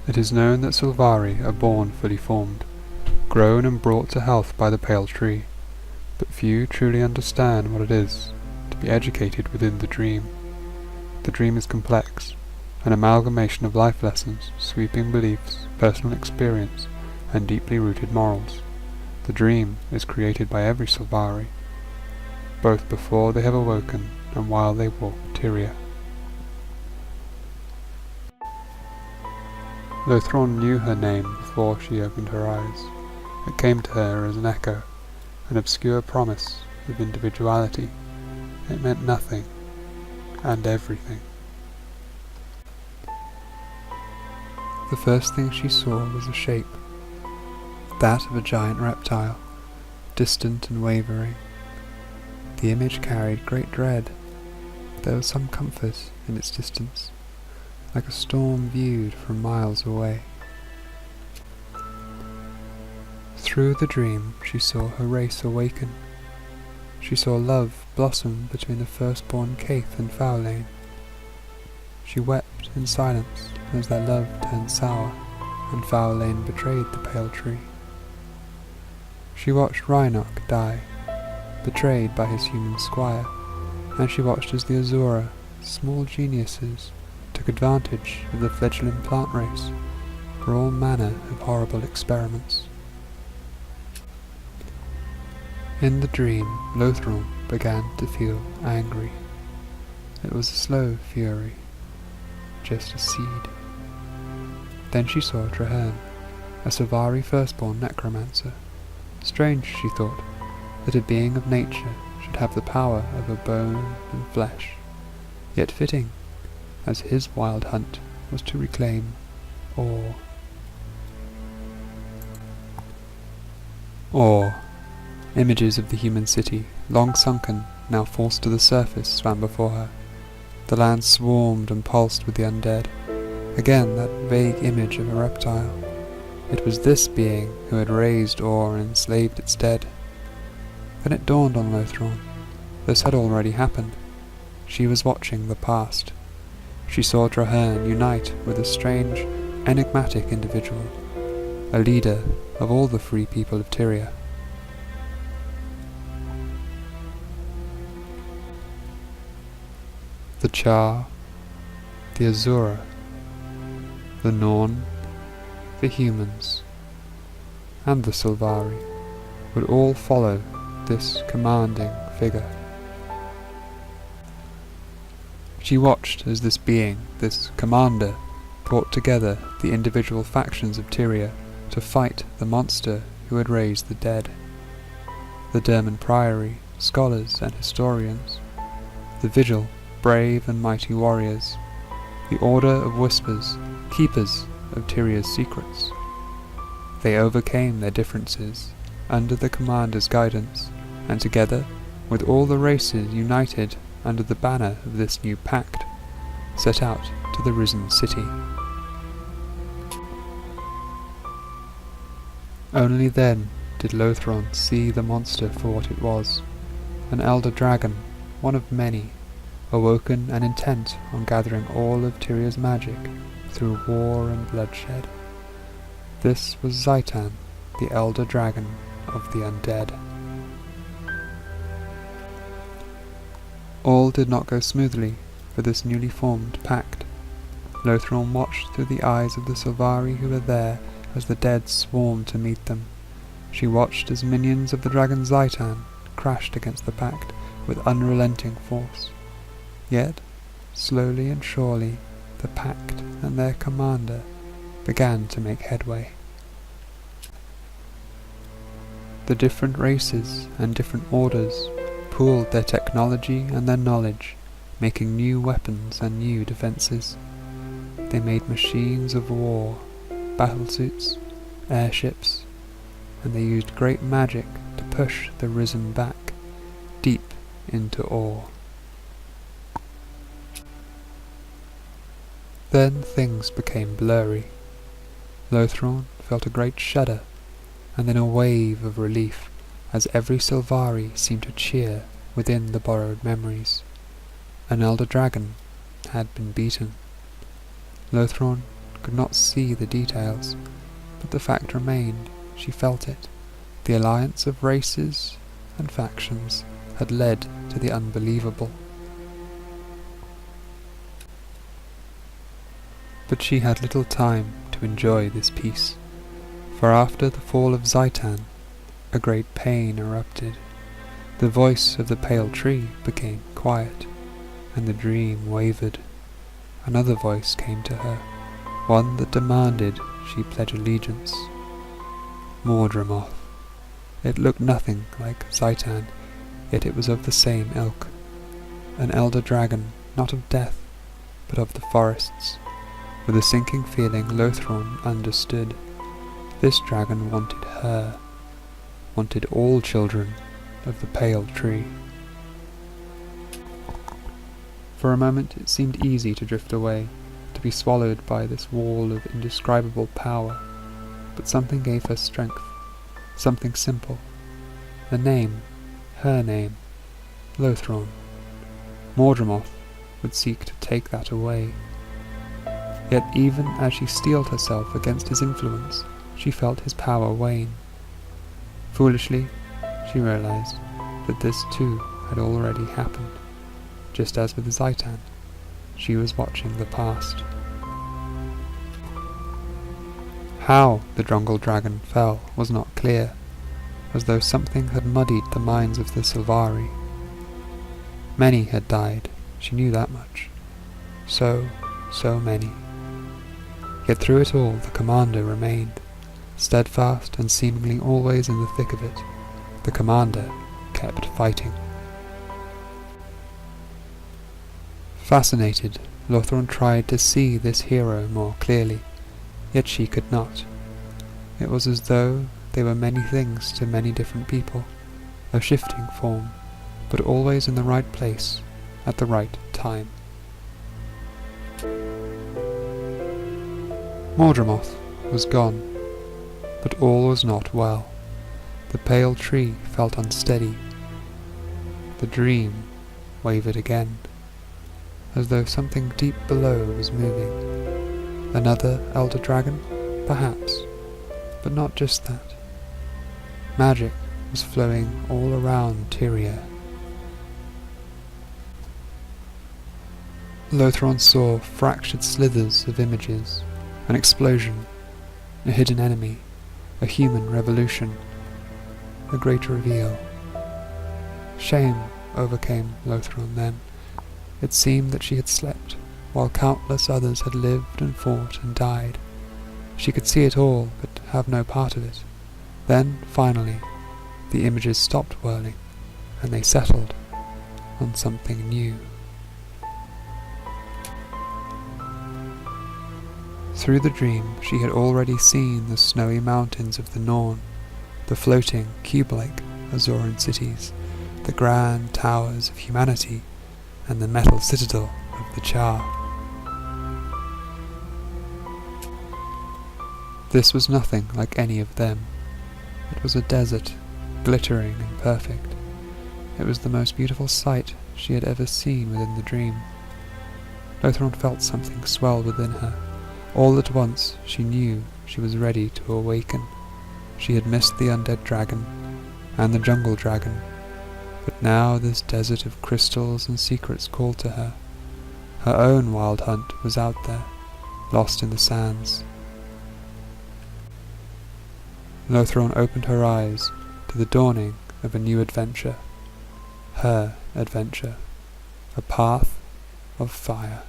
It is known that Sylvari are born fully formed, grown and brought to health by the pale tree, but few truly understand what it is to be educated within the dream. The dream is complex, an amalgamation of life lessons, sweeping beliefs, personal experience, and deeply rooted morals. The dream is created by every Sylvari, both before they have awoken and while they walk Tyria. Lothron knew her name before she opened her eyes. It came to her as an echo, an obscure promise of individuality. It meant nothing and everything. The first thing she saw was a shape, that of a giant reptile, distant and wavering. The image carried great dread, but there was some comfort in its distance, like a storm viewed from miles away. Through the dream she saw her race awaken. She saw love blossom between the firstborn Caith and Faolain. She wept in silence as their love turned sour, and Faolain betrayed the pale tree. She watched Rhinoc die, betrayed by his human squire, and she watched as the Azura, small geniuses, took advantage of the fledgling plant race for all manner of horrible experiments. In the dream, Lothron began to feel angry. It was a slow fury, just a seed. Then she saw Traherne, a Sylvari firstborn necromancer. Strange, she thought, that a being of nature should have the power of a bone and flesh, yet fitting, as his Wyld Hunt was to reclaim awe. Awe. Images of the human city, long sunken, now forced to the surface, swam before her. The land swarmed and pulsed with the undead. Again that vague image of a reptile. It was this being who had raised awe and enslaved its dead. Then it dawned on Lothron. This had already happened. She was watching the past. She saw Traherne unite with a strange, enigmatic individual, a leader of all the free people of Tyria. The Char, the Azura, the Norn, the humans, and the Sylvari would all follow this commanding figure. She watched as this being, this commander, brought together the individual factions of Tyria to fight the monster who had raised the dead. The Derman Priory, scholars and historians, the Vigil, brave and mighty warriors, the Order of Whispers, keepers of Tyria's secrets. They overcame their differences under the commander's guidance, and together, with all the races united under the banner of this new pact, set out to the risen city. Only then did Lothron see the monster for what it was, an elder dragon, one of many, awoken and intent on gathering all of Tyria's magic through war and bloodshed. This was Zhaitan, the elder dragon of the undead. All did not go smoothly for this newly formed pact. Lothron watched through the eyes of the Sylvari who were there as the dead swarmed to meet them. She watched as minions of the dragon Zhaitan crashed against the pact with unrelenting force. Yet, slowly and surely, the pact and their commander began to make headway. The different races and different orders pooled their technology and their knowledge, making new weapons and new defences. They made machines of war, battlesuits, airships, and they used great magic to push the risen back, deep into awe. Then things became blurry. Lothron felt a great shudder, and then a wave of relief, as every Sylvari seemed to cheer within the borrowed memories. An elder dragon had been beaten. Lothron could not see the details, but the fact remained, she felt it. The alliance of races and factions had led to the unbelievable. But she had little time to enjoy this peace, for after the fall of Zaitan, a great pain erupted. The voice of the pale tree became quiet, and the dream wavered. Another voice came to her, one that demanded she pledge allegiance. Mordramoth. It looked nothing like Zaitan, yet it was of the same ilk. An elder dragon, not of death, but of the forests. With a sinking feeling, Lothron understood. This dragon wanted her, wanted all children of the pale tree. For a moment it seemed easy to drift away, to be swallowed by this wall of indescribable power, but something gave her strength, something simple. A name, her name, Lothron. Mordramoth would seek to take that away. Yet even as she steeled herself against his influence, she felt his power wane. Foolishly, she realized that this too had already happened. Just as with Zaitan, she was watching the past. How the jungle dragon fell was not clear, as though something had muddied the minds of the Sylvari. Many had died, she knew that much. So many. Yet through it all the commander remained, steadfast and seemingly always in the thick of it. The commander kept fighting. Fascinated, Lothron tried to see this hero more clearly, yet she could not. It was as though they were many things to many different people, a shifting form, but always in the right place, at the right time. Mordramoth was gone, but all was not well. The pale tree felt unsteady. The dream wavered again, as though something deep below was moving. Another elder dragon, perhaps, but not just that. Magic was flowing all around Tyria. Lothron saw fractured slithers of images, an explosion, a hidden enemy, a human revolution, a great reveal. Shame overcame Lothron then. It seemed that she had slept, while countless others had lived and fought and died. She could see it all, but have no part of it. Then, finally, the images stopped whirling, and they settled on something new. Through the dream she had already seen the snowy mountains of the Norn, the floating, cube-like Azoran cities, the grand towers of humanity, and the metal citadel of the Char. This was nothing like any of them. It was a desert, glittering and perfect. It was the most beautiful sight she had ever seen within the dream. Lothron felt something swell within her. All at once she knew she was ready to awaken. She had missed the undead dragon and the jungle dragon, but now this desert of crystals and secrets called to her. Her own wild hunt was out there, lost in the sands. Lothron opened her eyes to the dawning of a new adventure. Her adventure. A path of fire.